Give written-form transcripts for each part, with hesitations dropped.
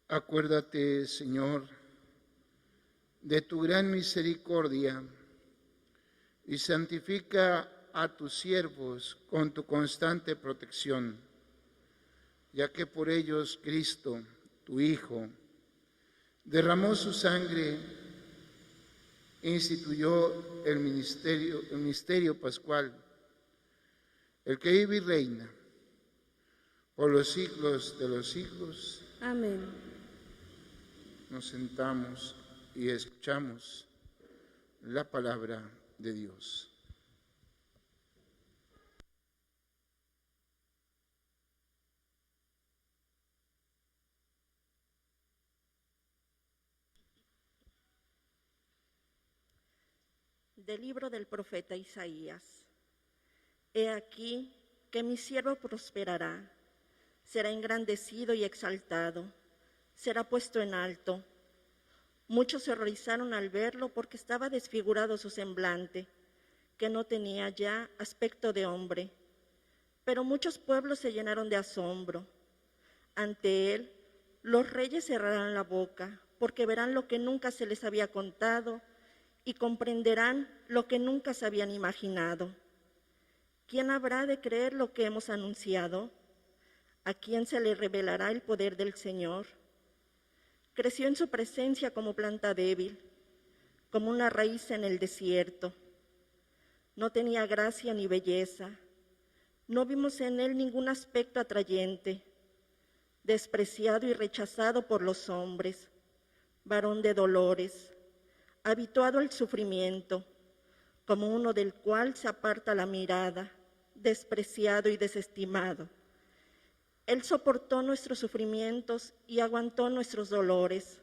Acuérdate, Señor, de tu gran misericordia y santifica a tus siervos con tu constante protección, ya que por ellos Cristo, tu Hijo, derramó su sangre e instituyó el misterio pascual, el que vive y reina por los siglos de los siglos. Amén. Nos sentamos y escuchamos la palabra de Dios. Del libro del profeta Isaías. He aquí que mi siervo prosperará, será engrandecido y exaltado, será puesto en alto. Muchos se horrorizaron al verlo porque estaba desfigurado su semblante, que no tenía ya aspecto de hombre. Pero muchos pueblos se llenaron de asombro. Ante él, los reyes cerrarán la boca, porque verán lo que nunca se les había contado y comprenderán lo que nunca se habían imaginado. ¿Quién habrá de creer lo que hemos anunciado? ¿A quién se le revelará el poder del Señor? Creció en su presencia como planta débil, como una raíz en el desierto. No tenía gracia ni belleza. No vimos en él ningún aspecto atrayente. Despreciado y rechazado por los hombres, varón de dolores, habituado al sufrimiento, como uno del cual se aparta la mirada, despreciado y desestimado. Él soportó nuestros sufrimientos y aguantó nuestros dolores.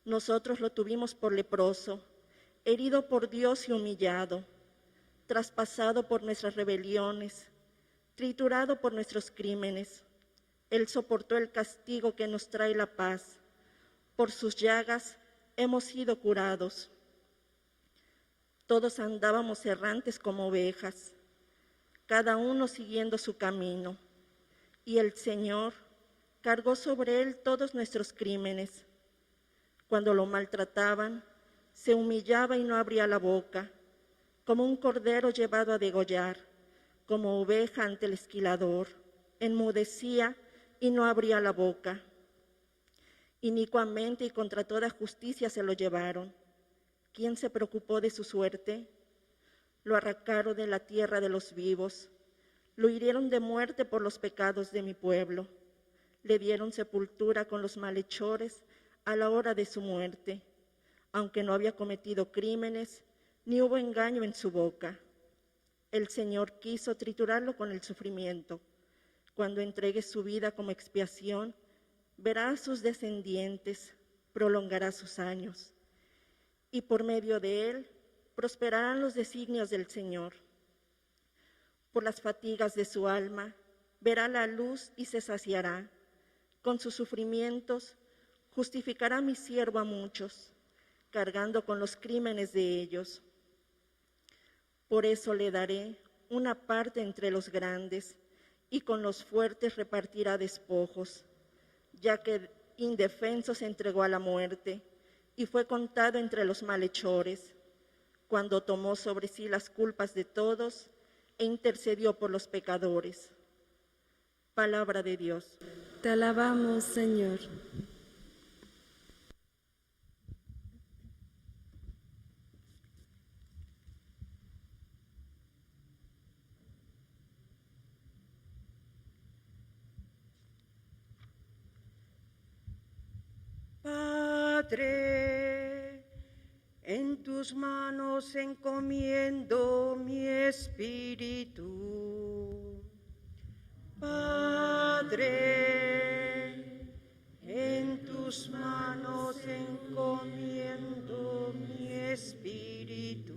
Nosotros lo tuvimos por leproso, herido por Dios y humillado, traspasado por nuestras rebeliones, triturado por nuestros crímenes. Él soportó el castigo que nos trae la paz. Por sus llagas hemos sido curados. Todos andábamos errantes como ovejas, cada uno siguiendo su camino, y el Señor cargó sobre él todos nuestros crímenes. Cuando lo maltrataban, se humillaba y no abría la boca, como un cordero llevado a degollar, como oveja ante el esquilador, enmudecía y no abría la boca. Inicuamente y contra toda justicia se lo llevaron. ¿Quién se preocupó de su suerte? Lo arrancaron de la tierra de los vivos, lo hirieron de muerte por los pecados de mi pueblo, le dieron sepultura con los malhechores a la hora de su muerte, aunque no había cometido crímenes, ni hubo engaño en su boca. El Señor quiso triturarlo con el sufrimiento. Cuando entregue su vida como expiación, verá a sus descendientes, prolongará sus años, y por medio de él prosperarán los designios del Señor. Por las fatigas de su alma verá la luz y se saciará. Con sus sufrimientos justificará mi siervo a muchos, cargando con los crímenes de ellos. Por eso le daré una parte entre los grandes, y con los fuertes repartirá despojos, ya que indefenso se entregó a la muerte y fue contado entre los malhechores, cuando tomó sobre sí las culpas de todos e intercedió por los pecadores. Palabra de Dios. Te alabamos, Señor. Padre, en tus manos encomiendo mi espíritu. Padre, en tus manos encomiendo mi espíritu.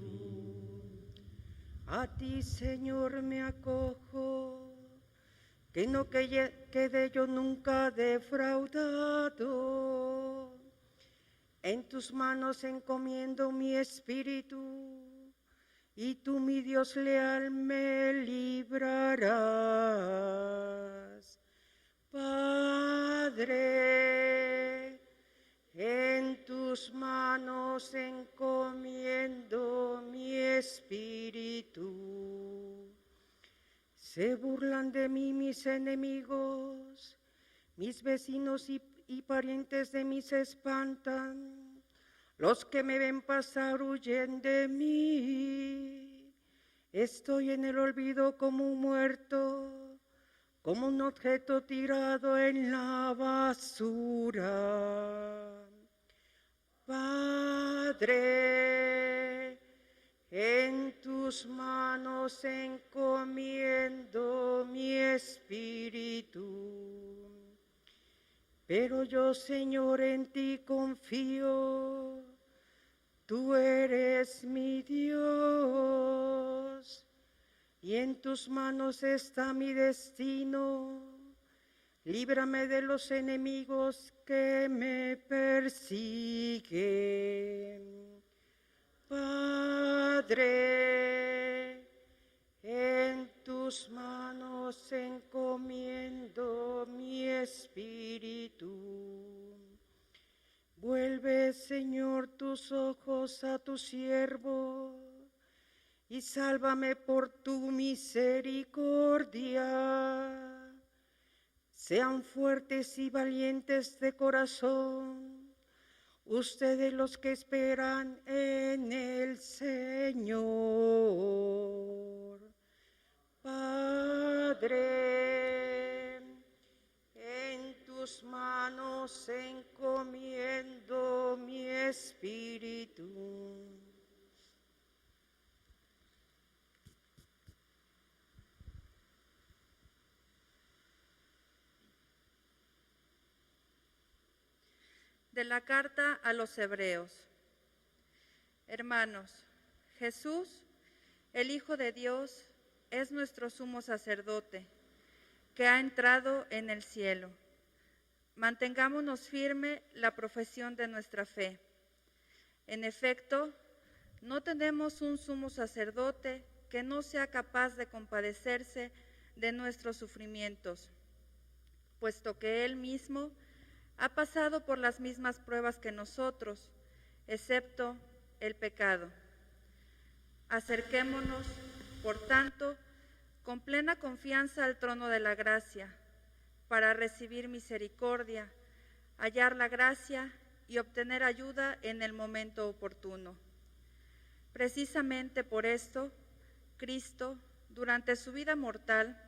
A ti, Señor, me acojo, que no quede yo nunca defraudado. En tus manos encomiendo mi espíritu, y tú, mi Dios leal, me librarás. Padre, espíritu. Se burlan de mí mis enemigos, mis vecinos y parientes de mí se espantan. Los que me ven pasar huyen de mí. Estoy en el olvido como un muerto, como un objeto tirado en la basura. Padre, en tus manos encomiendo mi espíritu. Pero yo, Señor, en ti confío. Tú eres mi Dios, y en tus manos está mi destino. Líbrame de los enemigos que me persiguen. Padre, en tus manos encomiendo mi espíritu. Vuelve, Señor, tus ojos a tu siervo y sálvame por tu misericordia. Sean fuertes y valientes de corazón, ustedes los que esperan en el Señor. Padre, en tus manos encomiendo mi espíritu. De la carta a los Hebreos. Hermanos, Jesús, el Hijo de Dios, es nuestro sumo sacerdote, que ha entrado en el cielo. Mantengámonos firme la profesión de nuestra fe. En efecto, no tenemos un sumo sacerdote que no sea capaz de compadecerse de nuestros sufrimientos, puesto que Él mismo ha pasado por las mismas pruebas que nosotros, excepto el pecado. Acerquémonos, por tanto, con plena confianza al trono de la gracia, para recibir misericordia, hallar la gracia y obtener ayuda en el momento oportuno. Precisamente por esto, Cristo, durante su vida mortal,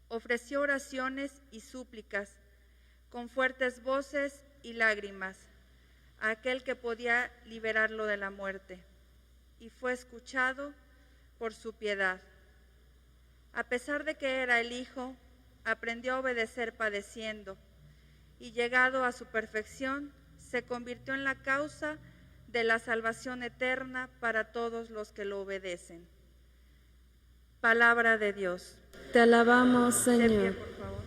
ofreció oraciones y súplicas, con fuertes voces y lágrimas, a aquel que podía liberarlo de la muerte, y fue escuchado por su piedad. A pesar de que era el Hijo, aprendió a obedecer padeciendo, y llegado a su perfección, se convirtió en la causa de la salvación eterna para todos los que lo obedecen. Palabra de Dios. Te alabamos, De pie, Señor. por favor.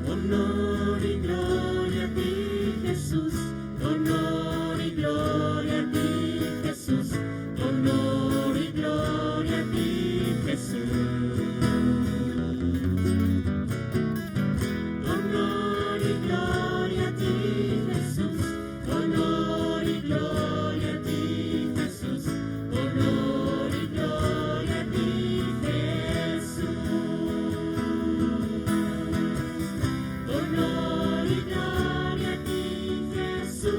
Honor y gloria a ti, Jesús. Honor y gloria a ti, Jesús. Honor y gloria a ti, Jesús. Honor y gloria a ti, Jesús. Honor y gloria a ti, Jesús. Honor y gloria a ti, Jesús. Honor y gloria a ti, Jesús.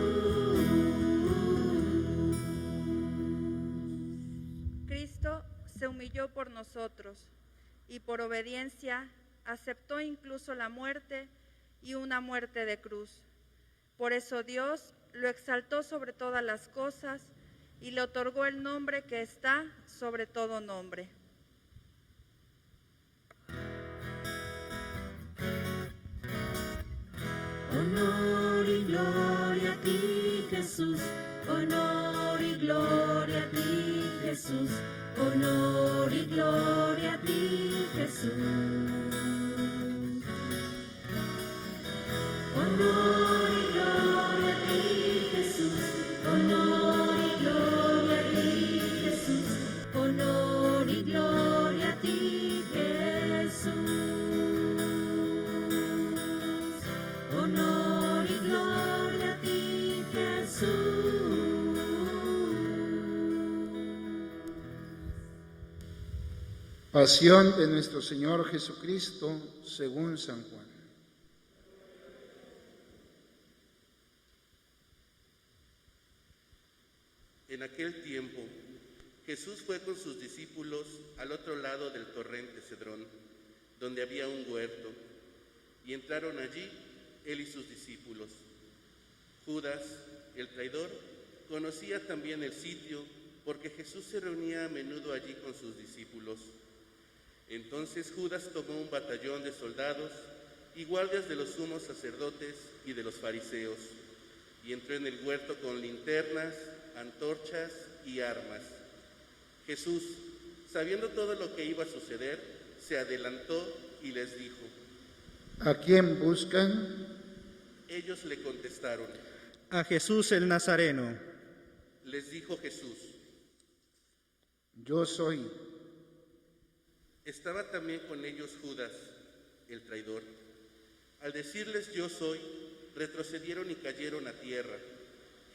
Cristo se humilló por nosotros y por obediencia aceptó incluso la muerte y una muerte de cruz. Por eso Dios lo exaltó sobre todas las cosas y le otorgó el nombre que está sobre todo nombre. Honor y gloria a ti, Jesús. Honor y gloria a ti, Jesús. Honor y gloria a ti, Jesús. Honor y gloria a ti, Jesús. Honor y gloria a ti, Jesús. Honor y gloria a ti, Jesús. Honor y gloria a ti, Jesús. pasión de nuestro Señor Jesucristo según San Juan. En aquel tiempo, Jesús fue con sus discípulos al otro lado del torrente Cedrón, donde había un huerto, y entraron allí él y sus discípulos. Judas, el traidor, conocía también el sitio, porque Jesús se reunía a menudo allí con sus discípulos. Entonces Judas tomó un batallón de soldados y guardias de los sumos sacerdotes y de los fariseos, y entró en el huerto con linternas, antorchas y armas. Jesús, sabiendo todo lo que iba a suceder, se adelantó y les dijo: ¿A quién buscan? Ellos le contestaron. A Jesús el Nazareno. Les dijo Jesús: Yo soy. Estaba también con ellos Judas, el traidor. Al decirles yo soy, retrocedieron y cayeron a tierra.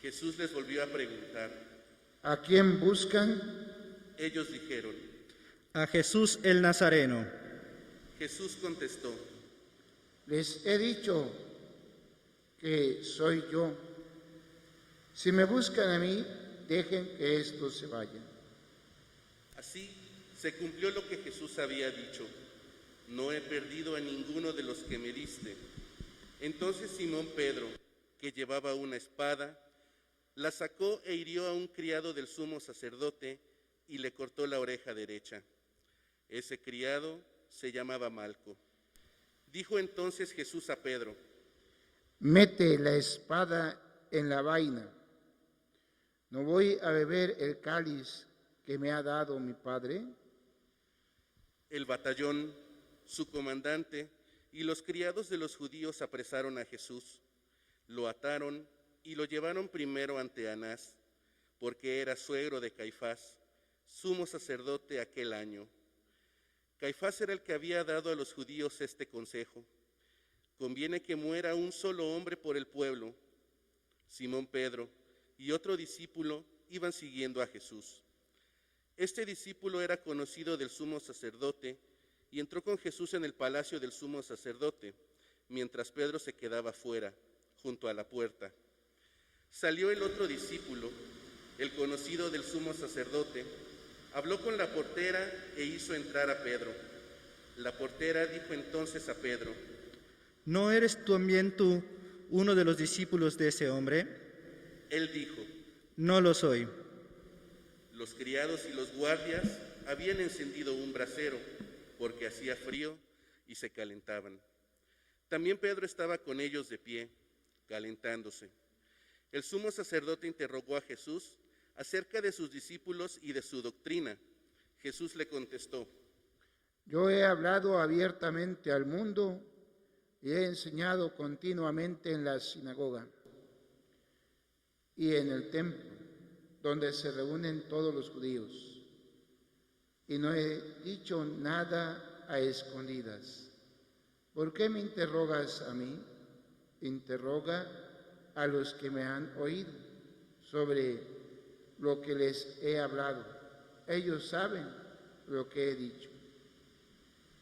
Jesús les volvió a preguntar. ¿A quién buscan? Ellos dijeron. A Jesús el Nazareno. Jesús contestó. Les he dicho que soy yo. Si me buscan a mí, dejen que estos se vayan. Así se cumplió lo que Jesús había dicho: no he perdido a ninguno de los que me diste. Entonces Simón Pedro, que llevaba una espada, la sacó e hirió a un criado del sumo sacerdote y le cortó la oreja derecha. Ese criado se llamaba Malco. Dijo entonces Jesús a Pedro: Mete la espada en la vaina. ¿No voy a beber el cáliz que me ha dado mi Padre? El batallón, su comandante y los criados de los judíos apresaron a Jesús, lo ataron y lo llevaron primero ante Anás, porque era suegro de Caifás, sumo sacerdote aquel año. Caifás era el que había dado a los judíos este consejo: conviene que muera un solo hombre por el pueblo. Simón Pedro y otro discípulo iban siguiendo a Jesús. Este discípulo era conocido del sumo sacerdote y entró con Jesús en el palacio del sumo sacerdote, mientras Pedro se quedaba fuera, junto a la puerta. Salió el otro discípulo, el conocido del sumo sacerdote, habló con la portera e hizo entrar a Pedro. La portera dijo entonces a Pedro: ¿No eres también tú uno de los discípulos de ese hombre? Él dijo: No lo soy. Los criados y los guardias habían encendido un brasero, porque hacía frío y se calentaban. También Pedro estaba con ellos de pie, calentándose. El sumo sacerdote interrogó a Jesús acerca de sus discípulos y de su doctrina. Jesús le contestó: Yo he hablado abiertamente al mundo y he enseñado continuamente en la sinagoga y en el templo, donde se reúnen todos los judíos. Y no he dicho nada a escondidas. ¿Por qué me interrogas a mí? Interroga a los que me han oído sobre lo que les he hablado. Ellos saben lo que he dicho.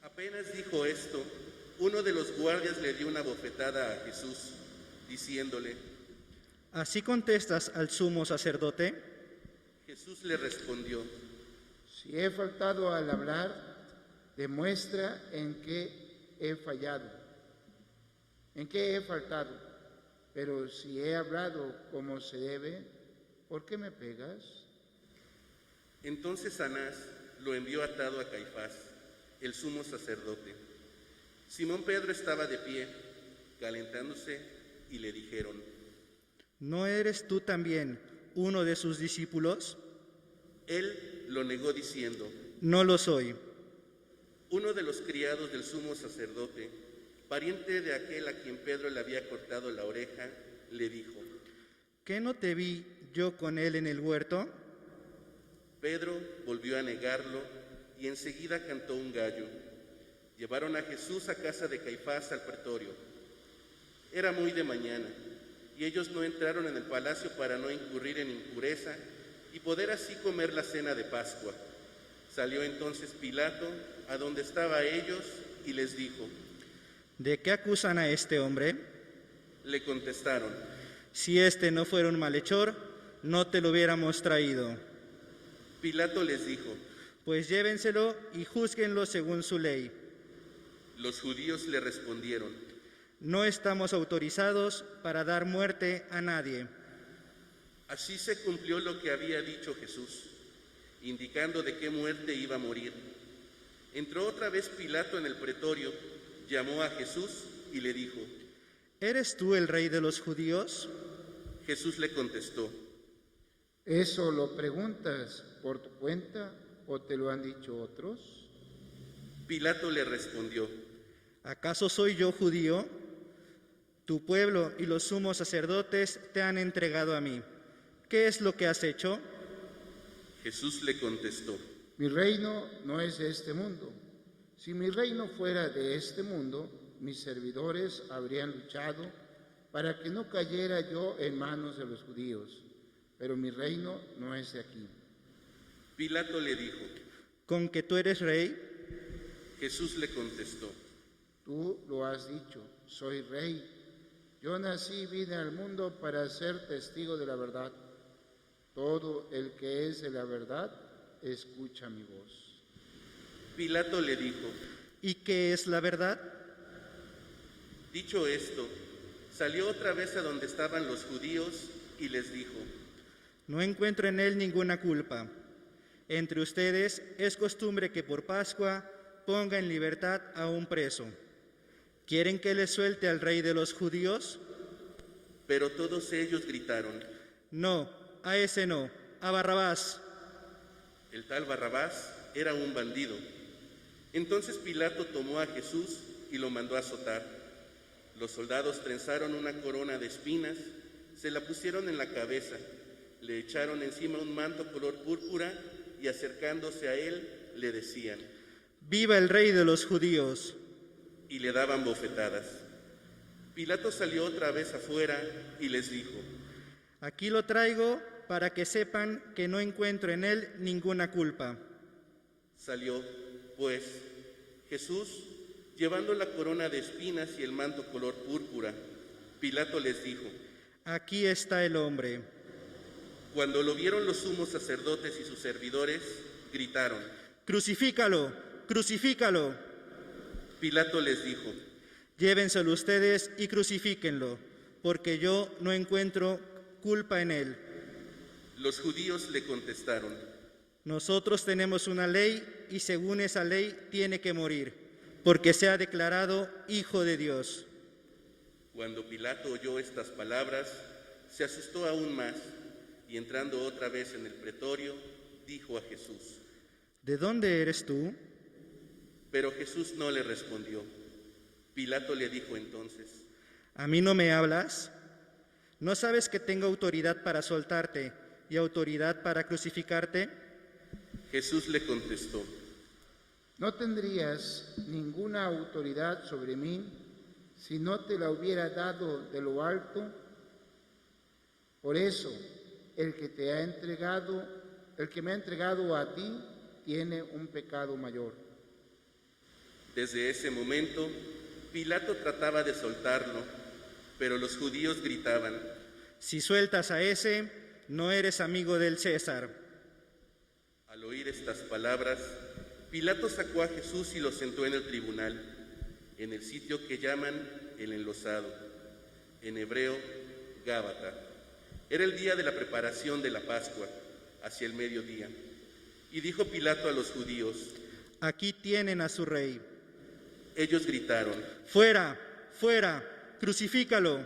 Apenas dijo esto, uno de los guardias le dio una bofetada a Jesús, diciéndole: ¿Así contestas al sumo sacerdote? Jesús le respondió: Si he faltado al hablar, demuestra en qué he fallado. ¿En qué he faltado? Pero si he hablado como se debe, ¿por qué me pegas? Entonces Anás lo envió atado a Caifás, el sumo sacerdote. Simón Pedro estaba de pie, calentándose, y le dijeron: ¿No eres tú también uno de sus discípulos? Él lo negó diciendo: No lo soy. Uno de los criados del sumo sacerdote, pariente de aquel a quien Pedro le había cortado la oreja, le dijo: ¿Qué no te vi yo con él en el huerto? Pedro volvió a negarlo y enseguida cantó un gallo. Llevaron a Jesús a casa de Caifás al pretorio. Era muy de mañana y ellos no entraron en el palacio para no incurrir en impureza y poder así comer la cena de Pascua. Salió entonces Pilato a donde estaba ellos y les dijo. ¿De qué acusan a este hombre? Le contestaron. Si este no fuera un malhechor, no te lo hubiéramos traído. Pilato les dijo. Pues llévenselo y júzguenlo según su ley. Los judíos le respondieron. No estamos autorizados para dar muerte a nadie. Así se cumplió lo que había dicho Jesús, indicando de qué muerte iba a morir. Entró otra vez Pilato en el pretorio, llamó a Jesús y le dijo. ¿Eres tú el rey de los judíos? Jesús le contestó. ¿Eso lo preguntas por tu cuenta o te lo han dicho otros? Pilato le respondió. ¿Acaso soy yo judío? Tu pueblo y los sumos sacerdotes te han entregado a mí. ¿Qué es lo que has hecho? Jesús le contestó. Mi reino no es de este mundo. Si mi reino fuera de este mundo, mis servidores habrían luchado para que no cayera yo en manos de los judíos. Pero mi reino no es de aquí. Pilato le dijo. ¿Con que tú eres rey? Jesús le contestó. Tú lo has dicho, soy rey. Yo nací y vine al mundo para ser testigo de la verdad. Todo el que es de la verdad, escucha mi voz. Pilato le dijo. ¿Y qué es la verdad? Dicho esto, salió otra vez a donde estaban los judíos y les dijo. No encuentro en él ninguna culpa. Entre ustedes es costumbre que por Pascua ponga en libertad a un preso. ¿Quieren que le suelte al rey de los judíos? Pero todos ellos gritaron. No, a ese no, a Barrabás. El tal Barrabás era un bandido. Entonces Pilato tomó a Jesús y lo mandó a azotar. Los soldados trenzaron una corona de espinas, se la pusieron en la cabeza, le echaron encima un manto color púrpura y acercándose a él le decían. ¡Viva el rey de los judíos! Y le daban bofetadas. Pilato salió otra vez afuera y les dijo. Aquí lo traigo para que sepan que no encuentro en él ninguna culpa. Salió, pues, Jesús, llevando la corona de espinas y el manto color púrpura. Pilato les dijo. Aquí está el hombre. Cuando lo vieron los sumos sacerdotes y sus servidores, gritaron. ¡Crucifícalo! ¡Crucifícalo! Pilato les dijo. Llévenselo ustedes y crucifíquenlo, porque yo no encuentro culpa en él. Los judíos le contestaron. Nosotros tenemos una ley y según esa ley tiene que morir, porque se ha declarado Hijo de Dios. Cuando Pilato oyó estas palabras, se asustó aún más y entrando otra vez en el pretorio, dijo a Jesús. ¿De dónde eres tú? Pero Jesús no le respondió. Pilato le dijo entonces. ¿A mí no me hablas? ¿No sabes que tengo autoridad para soltarte y autoridad para crucificarte? Jesús le contestó. No tendrías ninguna autoridad sobre mí si no te la hubiera dado de lo alto. Por eso, el que me ha entregado a ti tiene un pecado mayor. Desde ese momento, Pilato trataba de soltarlo, pero los judíos gritaban. Si sueltas a ese, no eres amigo del César. Al oír estas palabras, Pilato sacó a Jesús y lo sentó en el tribunal, en el sitio que llaman el enlosado, en hebreo, Gábata. Era el día de la preparación de la Pascua, hacia el mediodía. Y dijo Pilato a los judíos, aquí tienen a su rey. Ellos gritaron, ¡fuera, fuera, crucifícalo!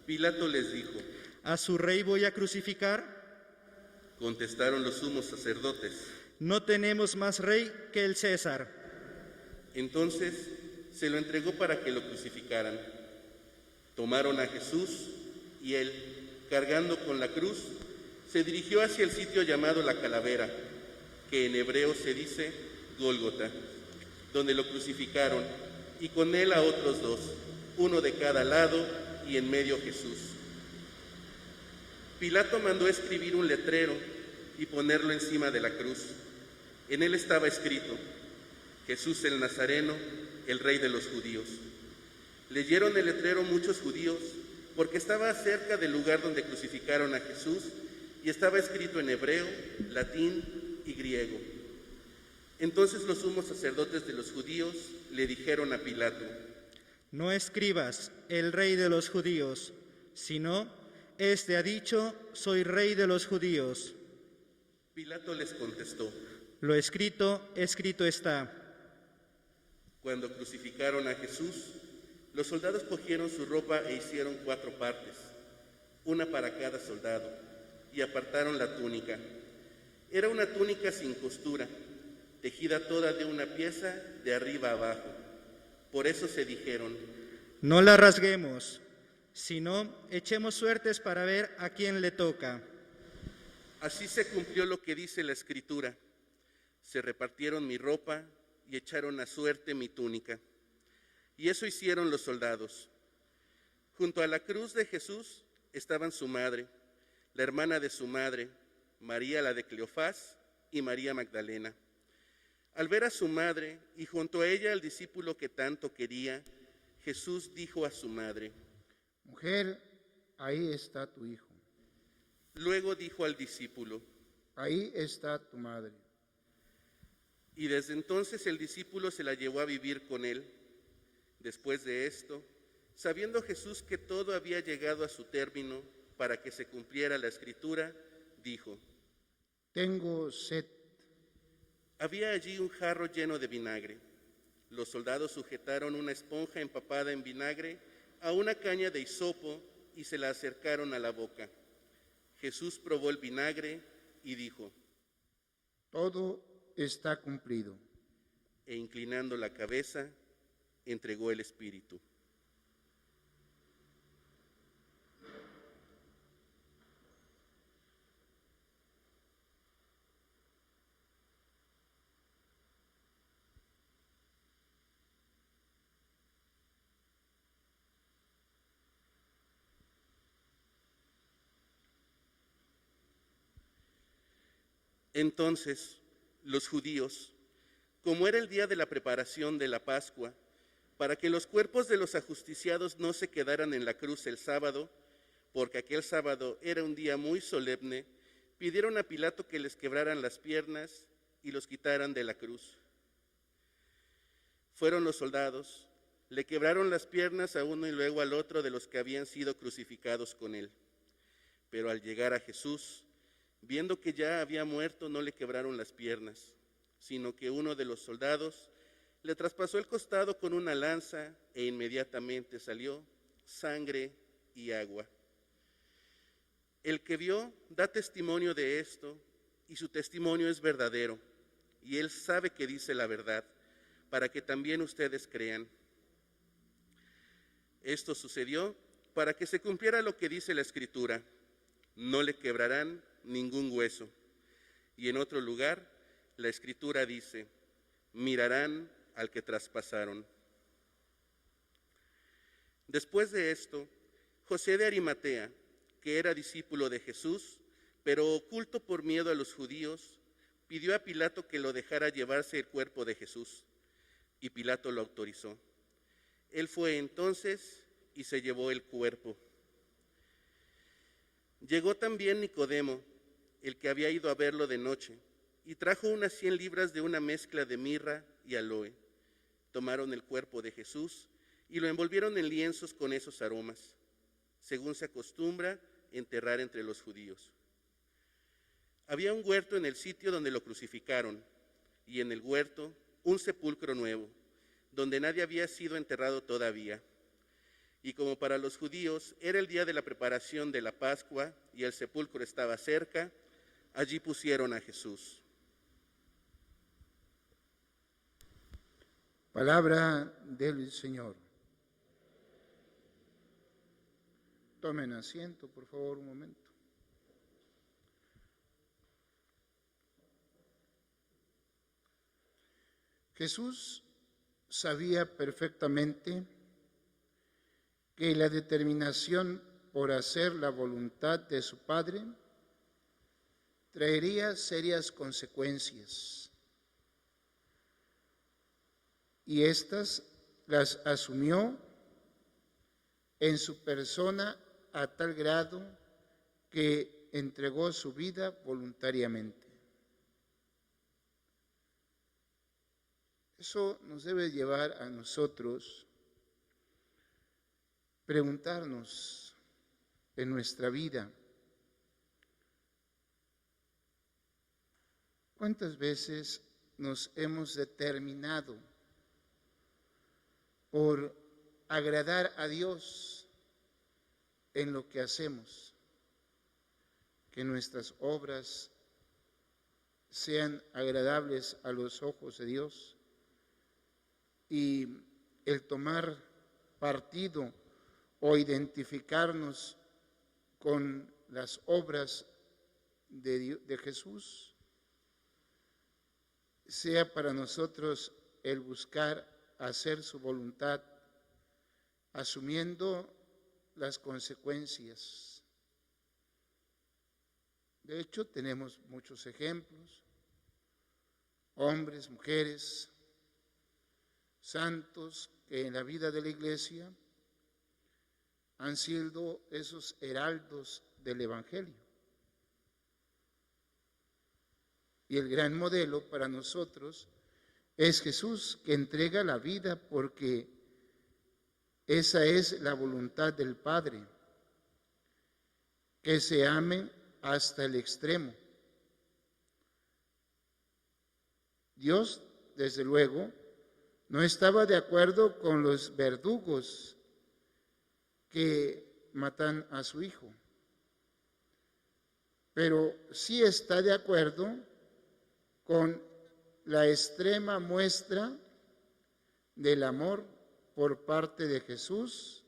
Pilato les dijo, ¿a su rey voy a crucificar? Contestaron los sumos sacerdotes, no tenemos más rey que el César. Entonces se lo entregó para que lo crucificaran. Tomaron a Jesús y él, cargando con la cruz, se dirigió hacia el sitio llamado la Calavera, que en hebreo se dice Gólgota, donde lo crucificaron, y con él a otros dos, uno de cada lado y en medio Jesús. Pilato mandó escribir un letrero y ponerlo encima de la cruz. En él estaba escrito, Jesús el Nazareno, el Rey de los judíos. Leyeron el letrero muchos judíos, porque estaba cerca del lugar donde crucificaron a Jesús y estaba escrito en hebreo, latín y griego. Entonces los sumos sacerdotes de los judíos le dijeron a Pilato: No escribas el Rey de los judíos, sino este ha dicho, soy Rey de los judíos. Pilato les contestó: Lo escrito, escrito está. Cuando crucificaron a Jesús, los soldados cogieron su ropa e hicieron 4 partes, una para cada soldado, y apartaron la túnica. Era una túnica sin costura, tejida toda de una pieza de arriba a abajo. Por eso se dijeron: No la rasguemos, sino echemos suertes para ver a quién le toca. Así se cumplió lo que dice la Escritura: se repartieron mi ropa y echaron a suerte mi túnica. Y eso hicieron los soldados. Junto a la cruz de Jesús estaban su madre, la hermana de su madre, María la de Cleofás y María Magdalena. Al ver a su madre y junto a ella al discípulo que tanto quería, Jesús dijo a su madre: Mujer, ahí está tu hijo. Luego dijo al discípulo: Ahí está tu madre. Y desde entonces el discípulo se la llevó a vivir con él. Después de esto, sabiendo Jesús que todo había llegado a su término para que se cumpliera la Escritura, dijo: Tengo sed. Había allí un jarro lleno de vinagre. Los soldados sujetaron una esponja empapada en vinagre a una caña de hisopo y se la acercaron a la boca. Jesús probó el vinagre y dijo: Todo está cumplido. E inclinando la cabeza, entregó el espíritu. Entonces, los judíos, como era el día de la preparación de la Pascua, para que los cuerpos de los ajusticiados no se quedaran en la cruz el sábado, porque aquel sábado era un día muy solemne, pidieron a Pilato que les quebraran las piernas y los quitaran de la cruz. Fueron los soldados, le quebraron las piernas a uno y luego al otro de los que habían sido crucificados con él. Pero al llegar a Jesús, viendo que ya había muerto, no le quebraron las piernas, sino que uno de los soldados le traspasó el costado con una lanza e inmediatamente salió sangre y agua. El que vio da testimonio de esto y su testimonio es verdadero, y él sabe que dice la verdad, para que también ustedes crean. Esto sucedió para que se cumpliera lo que dice la Escritura: no le quebrarán ningún hueso. Y en otro lugar, la Escritura dice: mirarán al que traspasaron. Después de esto, José de Arimatea, que era discípulo de Jesús, pero oculto por miedo a los judíos, pidió a Pilato que lo dejara llevarse el cuerpo de Jesús, y Pilato lo autorizó. Él fue entonces y se llevó el cuerpo. Llegó también Nicodemo, el que había ido a verlo de noche, y trajo unas 100 libras de una mezcla de mirra y aloe. Tomaron el cuerpo de Jesús y lo envolvieron en lienzos con esos aromas, según se acostumbra enterrar entre los judíos. Había un huerto en el sitio donde lo crucificaron, y en el huerto un sepulcro nuevo, donde nadie había sido enterrado todavía. Y como para los judíos era el día de la preparación de la Pascua y el sepulcro estaba cerca, allí pusieron a Jesús. Palabra del Señor. Tomen asiento, por favor, un momento. Jesús sabía perfectamente que la determinación por hacer la voluntad de su Padre traería serias consecuencias. y éstas las asumió en su persona a tal grado que entregó su vida voluntariamente. Eso nos debe llevar a nosotros preguntarnos en nuestra vida, ¿cuántas veces nos hemos determinado por agradar a Dios en lo que hacemos? Que nuestras obras sean agradables a los ojos de Dios, y el tomar partido o identificarnos con las obras de Jesús sea para nosotros el buscar hacer su voluntad, asumiendo las consecuencias. De hecho, tenemos muchos ejemplos, hombres, mujeres, santos que en la vida de la Iglesia han sido esos heraldos del Evangelio. Y el gran modelo para nosotros es Jesús, que entrega la vida porque esa es la voluntad del Padre, que se amen hasta el extremo. Dios, desde luego, no estaba de acuerdo con los verdugos que matan a su hijo, pero sí está de acuerdo con la extrema muestra del amor por parte de Jesús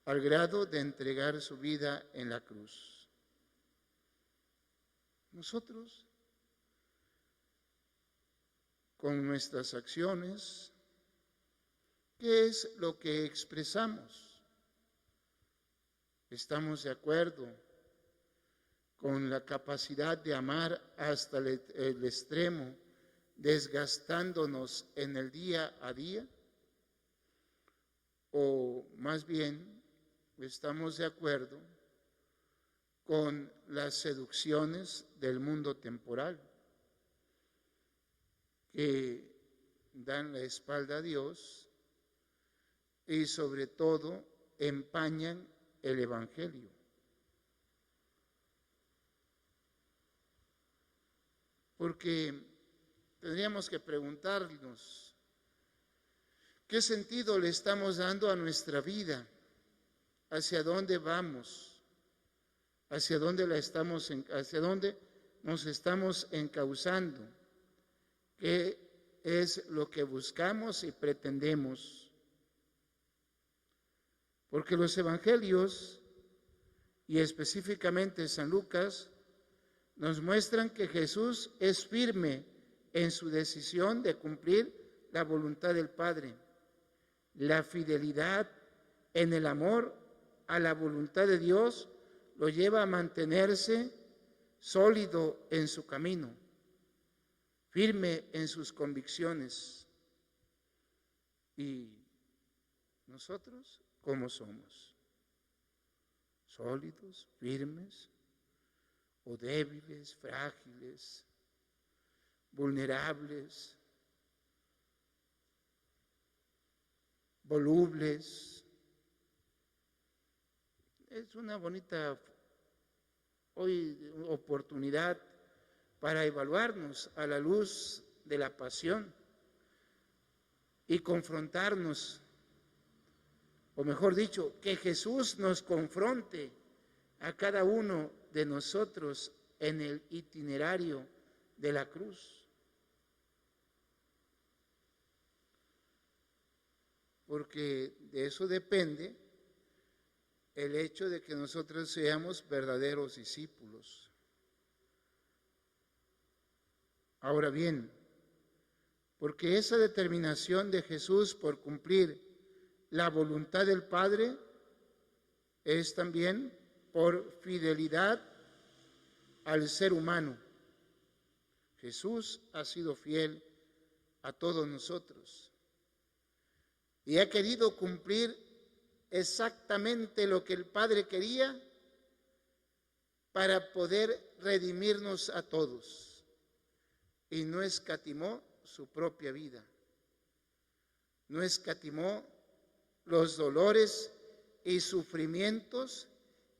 al grado de entregar su vida en la cruz. Nosotros, con nuestras acciones, ¿qué es lo que expresamos? ¿Estamos de acuerdo con la capacidad de amar hasta el extremo, desgastándonos en el día a día? ¿O más bien estamos de acuerdo con las seducciones del mundo temporal, que dan la espalda a Dios y sobre todo empañan el Evangelio? Porque tendríamos que preguntarnos, ¿qué sentido le estamos dando a nuestra vida? ¿Hacia dónde vamos? ¿Hacia dónde nos estamos encauzando? ¿Qué es lo que buscamos y pretendemos? Porque los evangelios, y específicamente San Lucas, nos muestran que Jesús es firme en su decisión de cumplir la voluntad del Padre. La fidelidad en el amor a la voluntad de Dios lo lleva a mantenerse sólido en su camino, firme en sus convicciones. ¿Y nosotros cómo somos? ¿Sólidos, firmes, o débiles, frágiles, vulnerables, volubles? Es una bonita oportunidad para evaluarnos a la luz de la pasión y confrontarnos, o mejor dicho, que Jesús nos confronte a cada uno de nosotros en el itinerario de la cruz. Porque de eso depende el hecho de que nosotros seamos verdaderos discípulos. Ahora bien, porque esa determinación de Jesús por cumplir la voluntad del Padre es también por fidelidad al ser humano. Jesús ha sido fiel a todos nosotros. y ha querido cumplir exactamente lo que el Padre quería para poder redimirnos a todos. Y no escatimó su propia vida. No escatimó los dolores y sufrimientos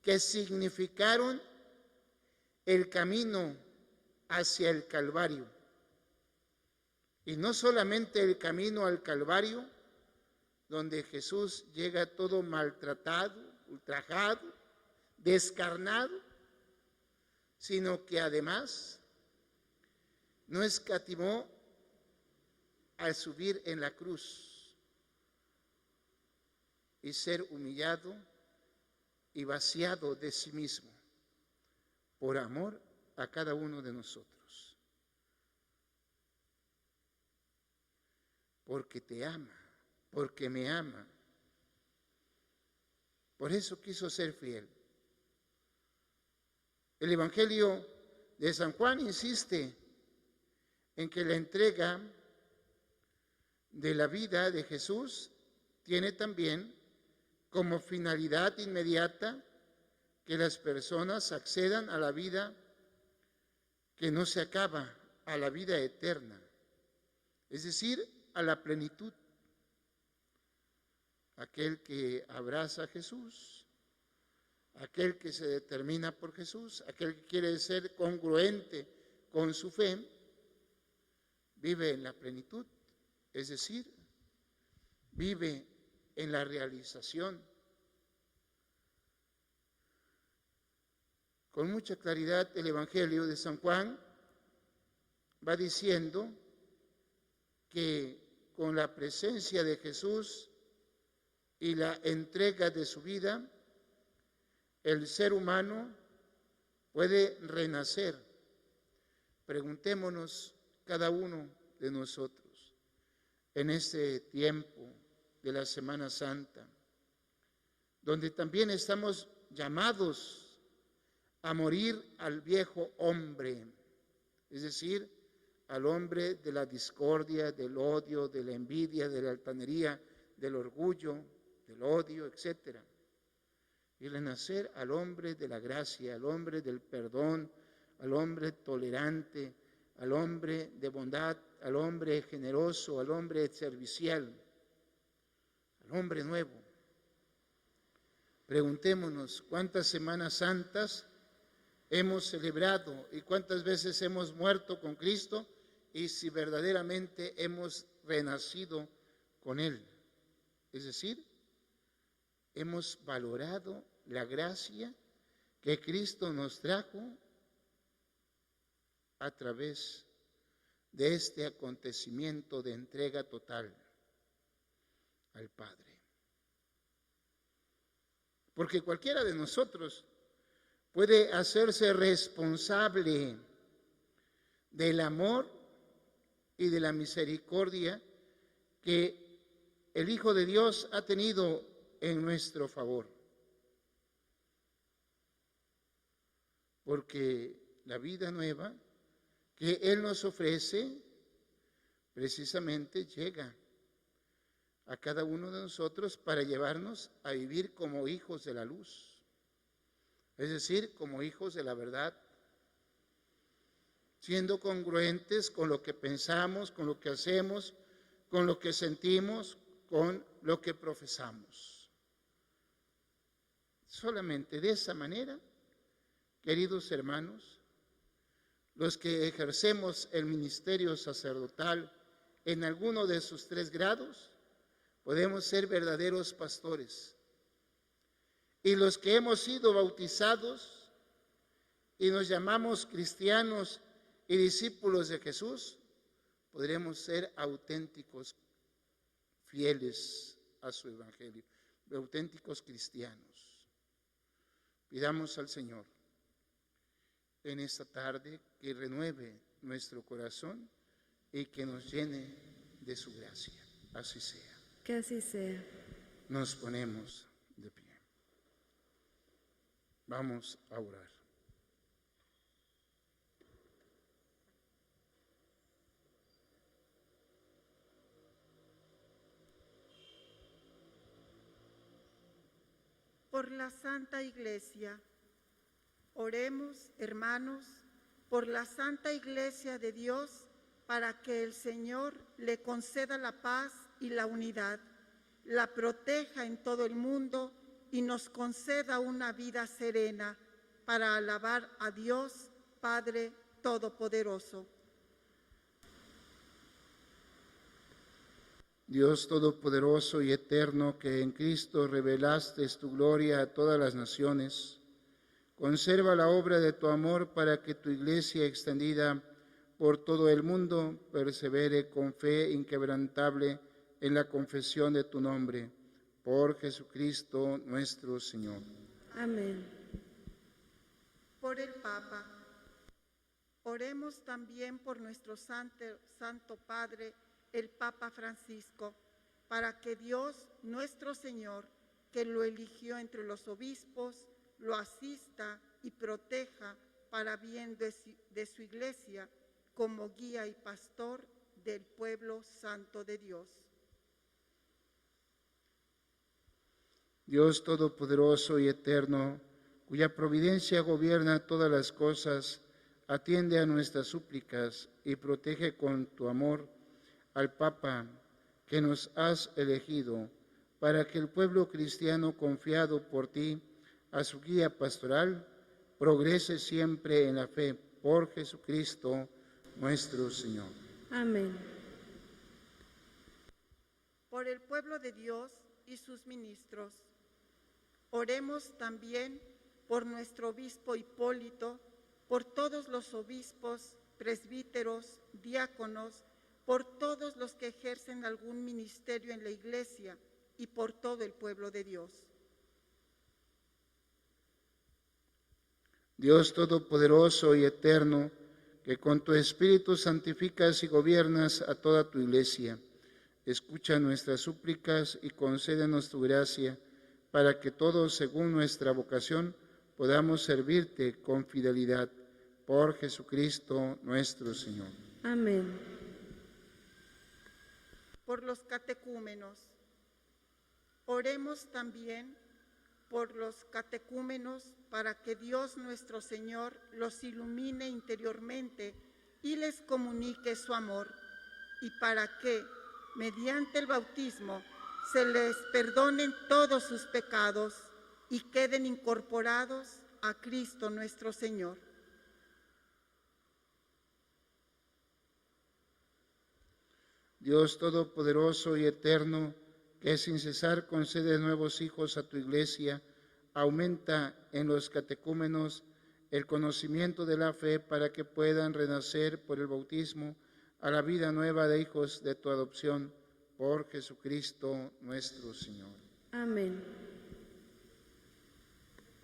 que significaron el camino hacia el Calvario. Y no solamente el camino al Calvario, donde Jesús llega todo maltratado, ultrajado, descarnado, sino que además no escatimó al subir en la cruz y ser humillado y vaciado de sí mismo por amor a cada uno de nosotros. Porque te ama, porque me ama. Por eso quiso ser fiel. El Evangelio de San Juan insiste en que la entrega de la vida de Jesús tiene también como finalidad inmediata que las personas accedan a la vida que no se acaba, a la vida eterna, es decir, a la plenitud. Aquel que abraza a Jesús, aquel que se determina por Jesús, aquel que quiere ser congruente con su fe, vive en la plenitud, es decir, vive en la realización. Con mucha claridad el Evangelio de San Juan va diciendo que con la presencia de Jesús y la entrega de su vida, el ser humano puede renacer. Preguntémonos cada uno de nosotros en este tiempo de la Semana Santa, donde también estamos llamados a morir al viejo hombre, es decir, al hombre de la discordia, del odio, de la envidia, de la altanería, del orgullo, del odio, etc. Y renacer al hombre de la gracia, al hombre del perdón, al hombre tolerante, al hombre de bondad, al hombre generoso, al hombre servicial, al hombre nuevo. Preguntémonos cuántas Semanas Santas hemos celebrado y cuántas veces hemos muerto con Cristo y si verdaderamente hemos renacido con Él. Es decir, hemos valorado la gracia que Cristo nos trajo a través de este acontecimiento de entrega total al Padre. Porque cualquiera de nosotros puede hacerse responsable del amor y de la misericordia que el Hijo de Dios ha tenido en nuestro favor. Porque la vida nueva que Él nos ofrece precisamente llega a cada uno de nosotros para llevarnos a vivir como hijos de la luz, es decir, como hijos de la verdad, siendo congruentes con lo que pensamos, con lo que hacemos, con lo que sentimos, con lo que profesamos. Solamente de esa manera, queridos hermanos, los que ejercemos el ministerio sacerdotal en alguno de sus 3 grados, podemos ser verdaderos pastores. Y los que hemos sido bautizados y nos llamamos cristianos y discípulos de Jesús, podremos ser auténticos fieles a su evangelio, auténticos cristianos. Pidamos al Señor en esta tarde que renueve nuestro corazón y que nos llene de su gracia. Así sea. Que así sea. Nos ponemos de pie. Vamos a orar. por la Santa Iglesia. Oremos, hermanos, por la Santa Iglesia de Dios, para que el Señor le conceda la paz y la unidad, la proteja en todo el mundo y nos conceda una vida serena para alabar a Dios, Padre Todopoderoso. Dios Todopoderoso y Eterno, que en Cristo revelaste tu gloria a todas las naciones, conserva la obra de tu amor para que tu Iglesia extendida por todo el mundo persevere con fe inquebrantable en la confesión de tu nombre. Por Jesucristo nuestro Señor. Amén. Por el Papa. Oremos también por nuestro Santo Padre, el Papa Francisco, para que Dios, nuestro Señor, que lo eligió entre los obispos, lo asista y proteja para bien de su Iglesia, como guía y pastor del pueblo santo de Dios. Dios Todopoderoso y Eterno, cuya providencia gobierna todas las cosas, atiende a nuestras súplicas y protege con tu amor al Papa que nos has elegido, para que el pueblo cristiano confiado por ti a su guía pastoral progrese siempre en la fe. Por Jesucristo nuestro Señor. Amén. Por el pueblo de Dios y sus ministros. Oremos también por nuestro obispo Hipólito, por todos los obispos, presbíteros, diáconos, por todos los que ejercen algún ministerio en la Iglesia y por todo el pueblo de Dios. Dios Todopoderoso y Eterno, que con tu Espíritu santificas y gobiernas a toda tu Iglesia, escucha nuestras súplicas y concédenos tu gracia, para que todos, según nuestra vocación, podamos servirte con fidelidad. Por Jesucristo nuestro Señor. Amén. Por los catecúmenos. Oremos también por los catecúmenos para que Dios nuestro Señor los ilumine interiormente y les comunique su amor, y para que, mediante el bautismo, se les perdonen todos sus pecados y queden incorporados a Cristo nuestro Señor. Dios Todopoderoso y Eterno, que sin cesar concede nuevos hijos a tu Iglesia, aumenta en los catecúmenos el conocimiento de la fe para que puedan renacer por el bautismo a la vida nueva de hijos de tu adopción, por Jesucristo nuestro Señor. Amén.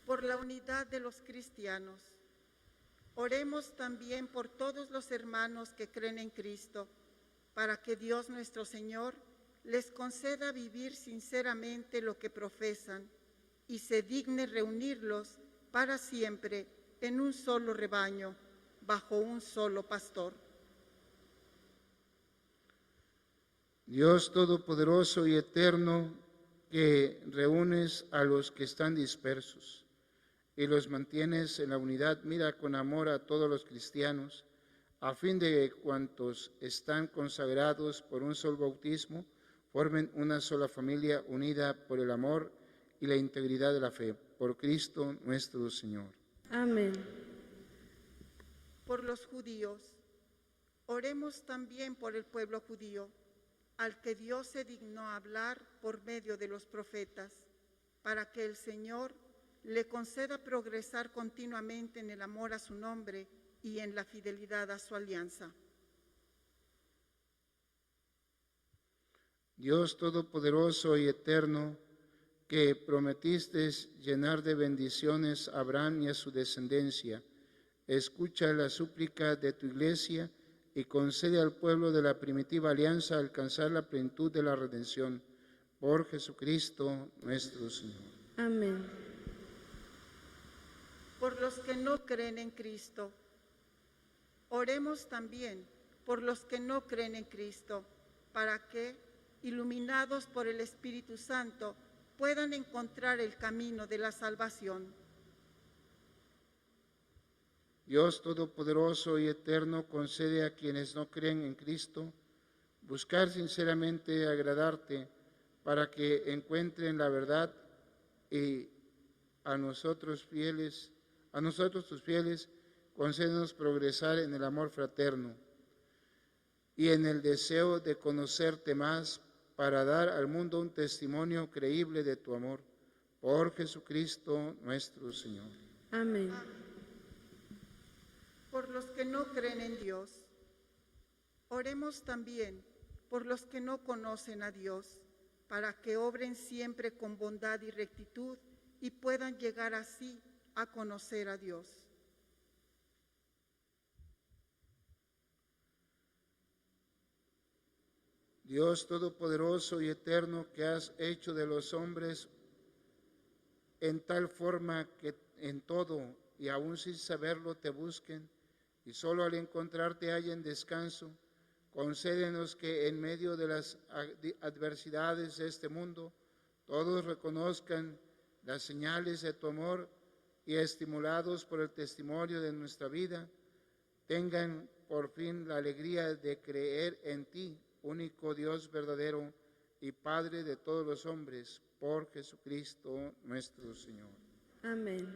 Por la unidad de los cristianos. Oremos también por todos los hermanos que creen en Cristo, para que Dios nuestro Señor les conceda vivir sinceramente lo que profesan y se digne reunirlos para siempre en un solo rebaño, bajo un solo pastor. Dios Todopoderoso y Eterno, que reúnes a los que están dispersos y los mantienes en la unidad, mira con amor a todos los cristianos, a fin de que cuantos están consagrados por un solo bautismo formen una sola familia unida por el amor y la integridad de la fe. Por Cristo nuestro Señor. Amén. Por los judíos. Oremos también por el pueblo judío, al que Dios se dignó hablar por medio de los profetas, para que el Señor le conceda progresar continuamente en el amor a su nombre y en la fidelidad a su alianza. Dios Todopoderoso y Eterno, que prometiste llenar de bendiciones a Abraham y a su descendencia, escucha la súplica de tu Iglesia y concede al pueblo de la primitiva alianza alcanzar la plenitud de la redención. Por Jesucristo nuestro Señor. Amén. Por los que no creen en Cristo. Oremos también por los que no creen en Cristo, para que, iluminados por el Espíritu Santo, puedan encontrar el camino de la salvación. Dios Todopoderoso y Eterno, concede a quienes no creen en Cristo buscar sinceramente agradarte para que encuentren la verdad, y a nosotros tus fieles, concédenos progresar en el amor fraterno y en el deseo de conocerte más, para dar al mundo un testimonio creíble de tu amor. Por Jesucristo nuestro Señor. Amén. Por los que no creen en Dios, oremos también por los que no conocen a Dios, para que obren siempre con bondad y rectitud y puedan llegar así a conocer a Dios. Dios Todopoderoso y Eterno, que has hecho de los hombres en tal forma que en todo y aún sin saberlo te busquen, y solo al encontrarte hallen descanso, concédenos que en medio de las adversidades de este mundo todos reconozcan las señales de tu amor y, estimulados por el testimonio de nuestra vida, tengan por fin la alegría de creer en ti, único Dios verdadero y Padre de todos los hombres, por Jesucristo nuestro Señor. Amén.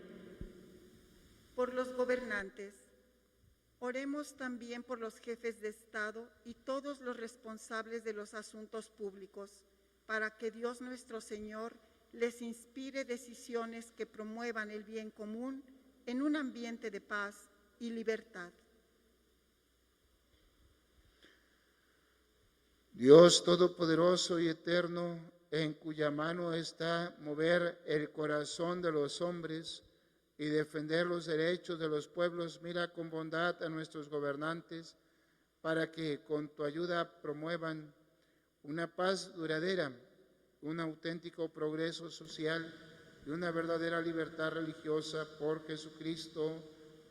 Por los gobernantes, oremos también por los jefes de Estado y todos los responsables de los asuntos públicos, para que Dios nuestro Señor les inspire decisiones que promuevan el bien común en un ambiente de paz y libertad. Dios Todopoderoso y Eterno, en cuya mano está mover el corazón de los hombres y defender los derechos de los pueblos, mira con bondad a nuestros gobernantes, para que con tu ayuda promuevan una paz duradera, un auténtico progreso social y una verdadera libertad religiosa, por Jesucristo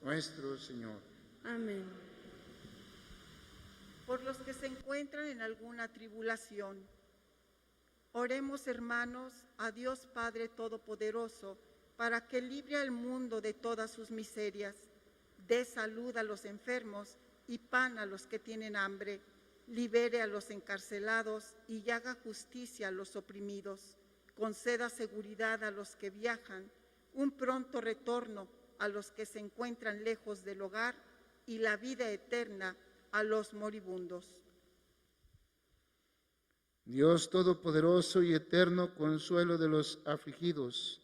nuestro Señor. Amén. Por los que se encuentran en alguna tribulación, oremos, hermanos, a Dios Padre Todopoderoso, para que libre al mundo de todas sus miserias, dé salud a los enfermos y pan a los que tienen hambre, libere a los encarcelados y haga justicia a los oprimidos, conceda seguridad a los que viajan, un pronto retorno a los que se encuentran lejos del hogar y la vida eterna a los moribundos. Dios Todopoderoso y Eterno, consuelo de los afligidos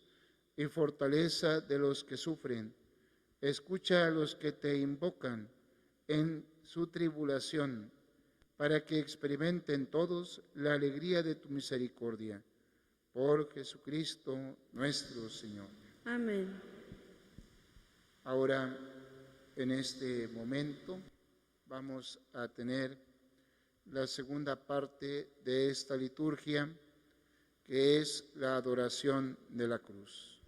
y fortaleza de los que sufren, escucha a los que te invocan en su tribulación, para que experimenten todos la alegría de tu misericordia. Por Jesucristo nuestro Señor. Amén. Ahora, en este momento, vamos a tener la segunda parte de esta liturgia, que es la adoración de la cruz.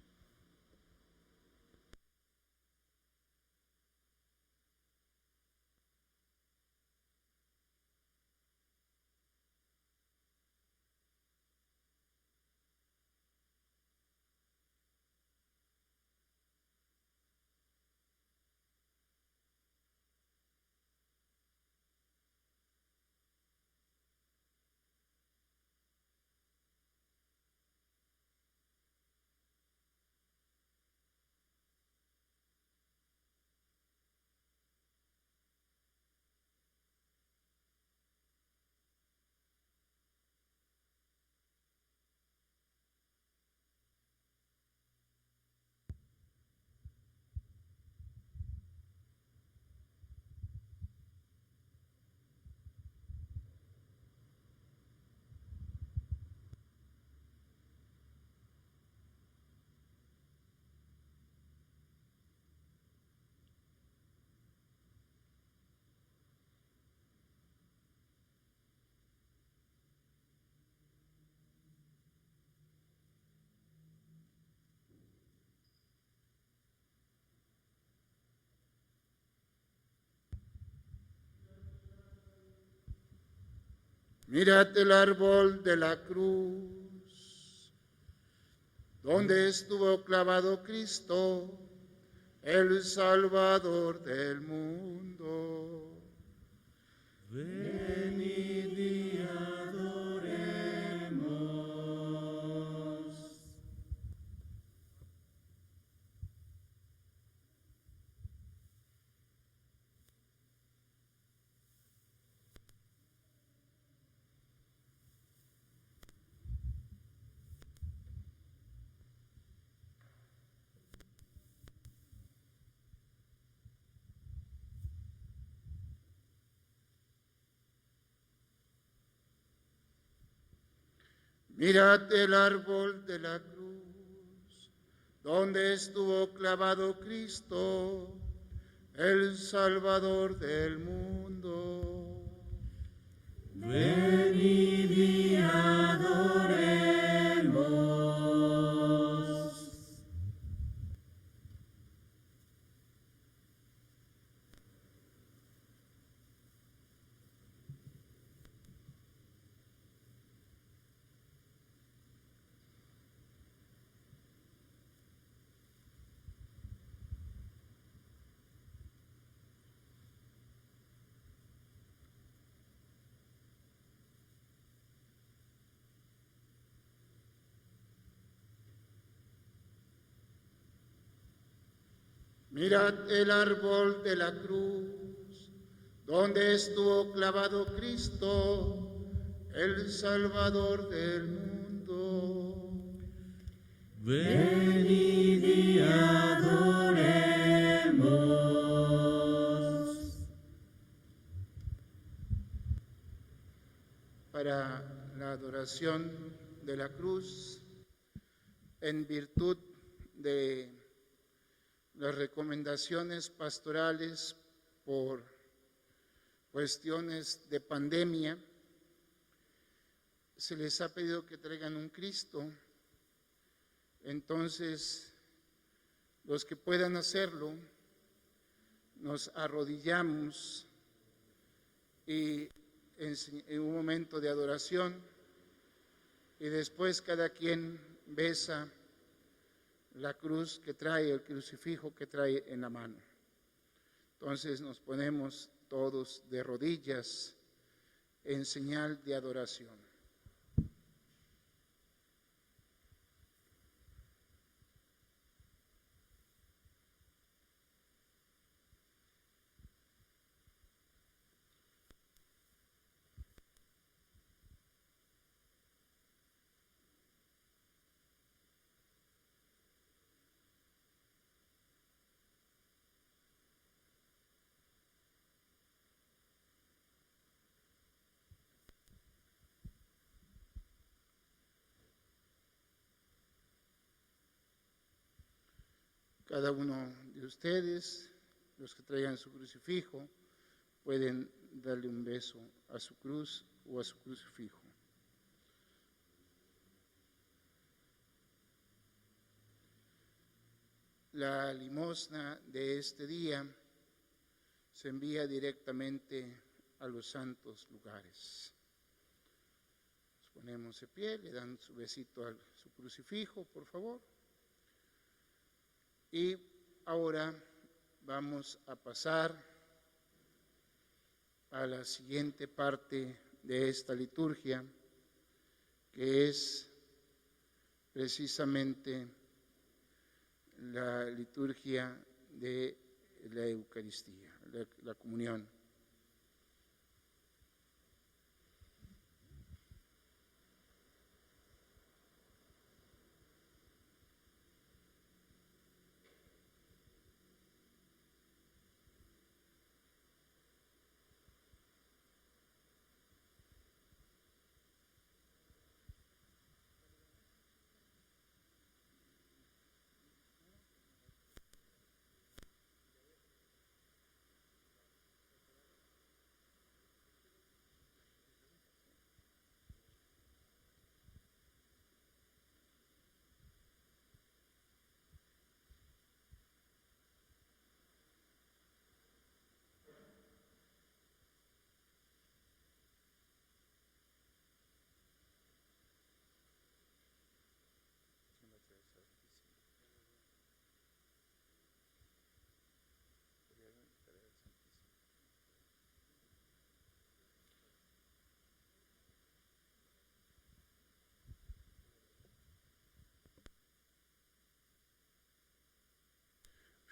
Mirad el árbol de la cruz. donde estuvo clavado Cristo, el Salvador del mundo. Venid y adoremos. Mirad el árbol de la cruz, donde estuvo clavado Cristo, el Salvador del mundo. Venid y adoremos. Mirad el árbol de la cruz, donde estuvo clavado Cristo, el Salvador del mundo. Venid y adoremos. Para la adoración de la cruz, en virtud de las recomendaciones pastorales por cuestiones de pandemia, se les ha pedido que traigan un Cristo. Entonces, los que puedan hacerlo, nos arrodillamos y en un momento de adoración, y después cada quien besa la cruz que trae, el crucifijo que trae en la mano. Entonces nos ponemos todos de rodillas en señal de adoración. Cada uno de ustedes, los que traigan su crucifijo, pueden darle un beso a su cruz o a su crucifijo. La limosna de este día se envía directamente a los santos lugares. Nos ponemos de pie, le dan su besito a su crucifijo, por favor. Y ahora vamos a pasar a la siguiente parte de esta liturgia, que es precisamente la liturgia de la Eucaristía, la comunión.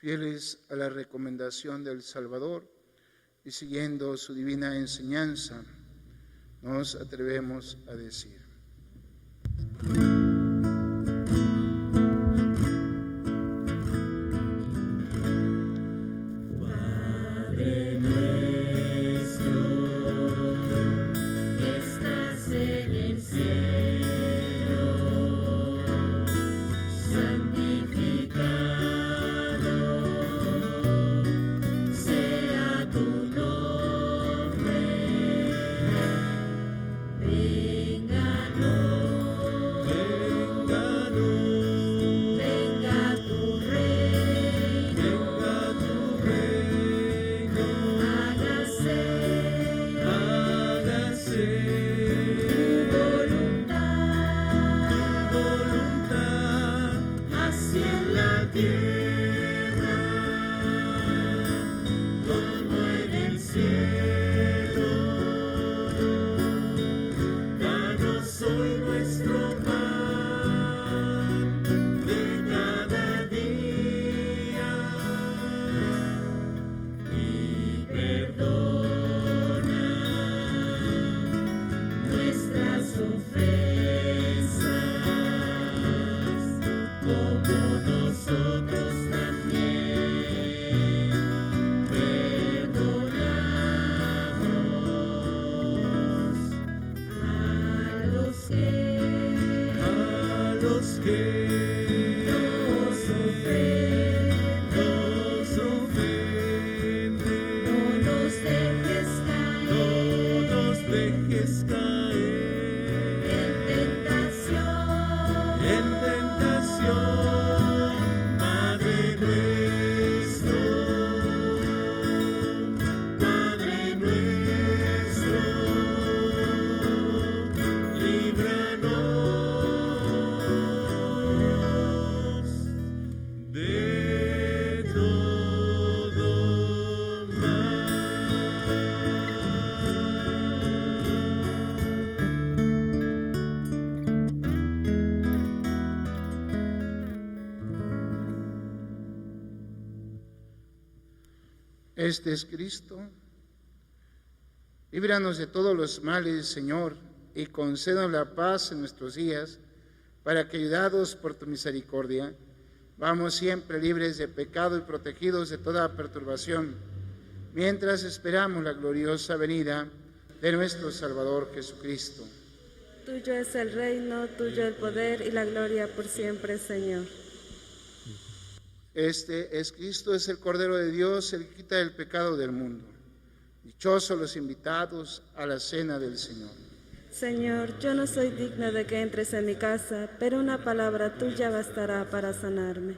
Fieles a la recomendación del Salvador y siguiendo su divina enseñanza, nos atrevemos a decir: Padre nuestro, que estás en el cielo, santificado sea tu nombre. Venga tu reino, hágase tu voluntad, así en la tierra como en el cielo. Danos hoy nuestro pan de cada día y perdona nuestras ofensas, como nosotros también perdonamos a los que nos ofenden. No nos dejes caer en tentación, Padre nuestro, líbranos de todo mal. Este es Cristo. Líbranos de todos los males, Señor, y concédanos la paz en nuestros días, para que, ayudados por tu misericordia, vamos siempre libres de pecado y protegidos de toda perturbación, mientras esperamos la gloriosa venida de nuestro Salvador Jesucristo. Tuyo es el reino, tuyo el poder y la gloria por siempre, Señor. Este es Cristo, es el Cordero de Dios, el que quita el pecado del mundo. Dichosos los invitados a la cena del Señor. Señor, yo no soy digna de que entres en mi casa, pero una palabra tuya bastará para sanarme.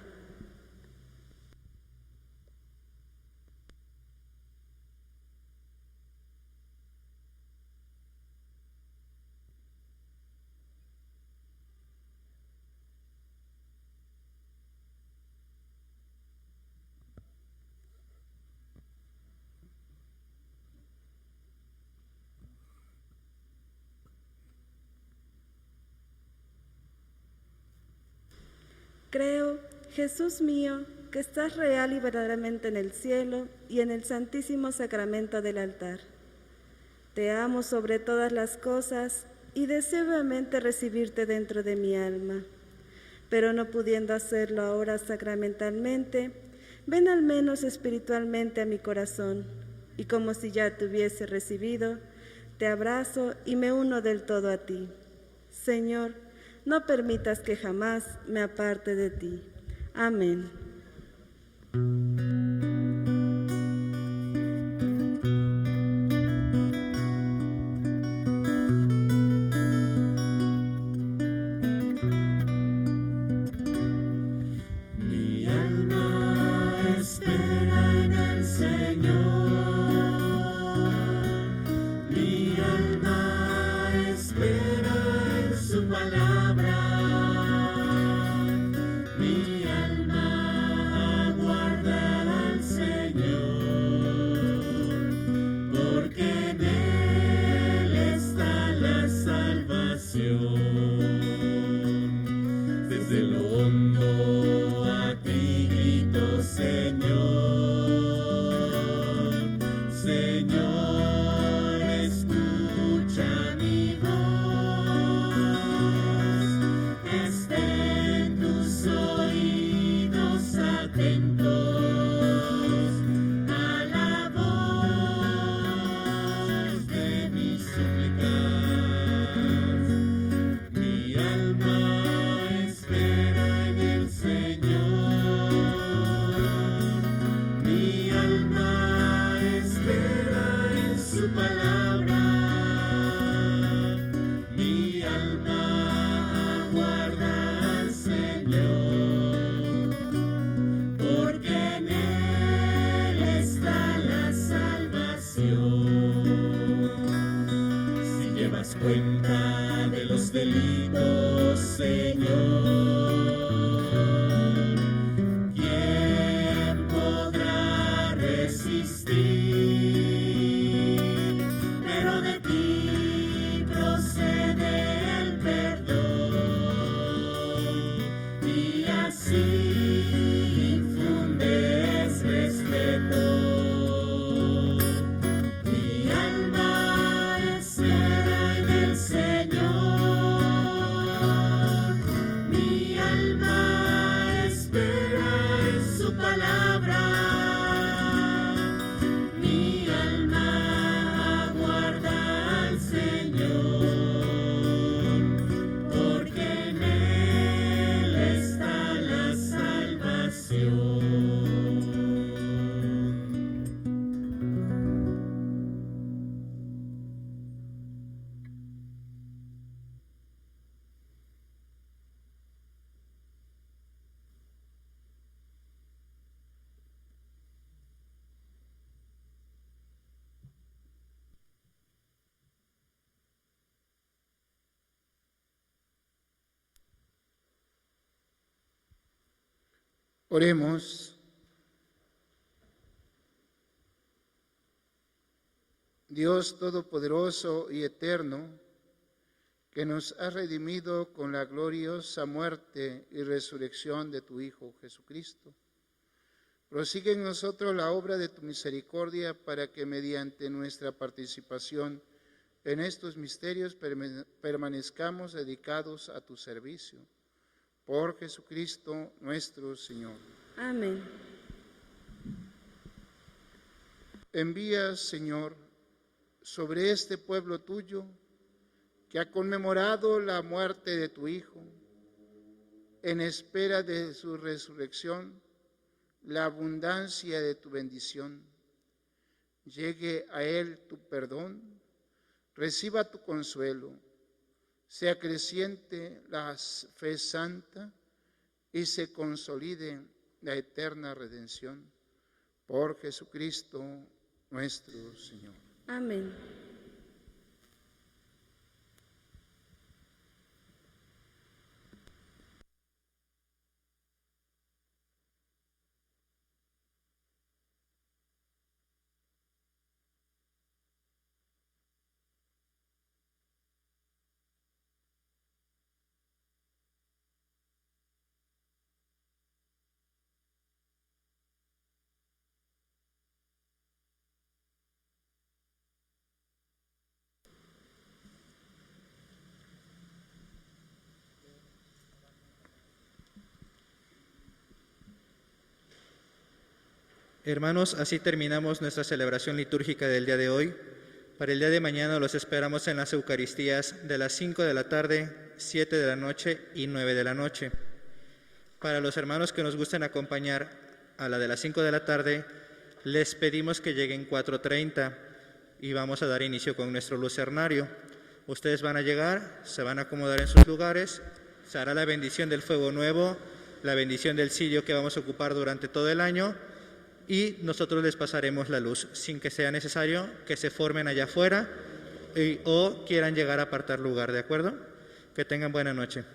Creo, Jesús mío, que estás real y verdaderamente en el cielo y en el santísimo sacramento del altar. Te amo sobre todas las cosas y deseo vivamente recibirte dentro de mi alma. Pero no pudiendo hacerlo ahora sacramentalmente, ven al menos espiritualmente a mi corazón, y como si ya te hubiese recibido, te abrazo y me uno del todo a ti. Señor, no permitas que jamás me aparte de ti. Amén. Mi alma espera en el Señor. Mi alma espera en su palabra. Mi alma aguarda al Señor, porque en Él está la salvación. Desde lo hondo a ti grito, Señor. Oremos. Dios Todopoderoso y Eterno, que nos has redimido con la gloriosa muerte y resurrección de tu Hijo Jesucristo, prosigue en nosotros la obra de tu misericordia para que mediante nuestra participación en estos misterios permanezcamos dedicados a tu servicio. Por Jesucristo nuestro Señor. Amén. Envía, Señor, sobre este pueblo tuyo, que ha conmemorado la muerte de tu Hijo, en espera de su resurrección, la abundancia de tu bendición. Llegue a él tu perdón, reciba tu consuelo, sea creciente la fe santa y se consolide la eterna redención. Por Jesucristo nuestro Señor. Amén. Hermanos, así terminamos nuestra celebración litúrgica del día de hoy. Para el día de mañana los esperamos en las Eucaristías de las 5 de la tarde, 7 de la noche y 9 de la noche. Para los hermanos que nos gusten acompañar a la de las 5 de la tarde, les pedimos que lleguen 4:30 y vamos a dar inicio con nuestro lucernario. Ustedes van a llegar, se van a acomodar en sus lugares, se hará la bendición del fuego nuevo, la bendición del cirio que vamos a ocupar durante todo el año, y nosotros les pasaremos la luz, sin que sea necesario que se formen allá afuera o quieran llegar a apartar lugar, ¿de acuerdo? Que tengan buena noche.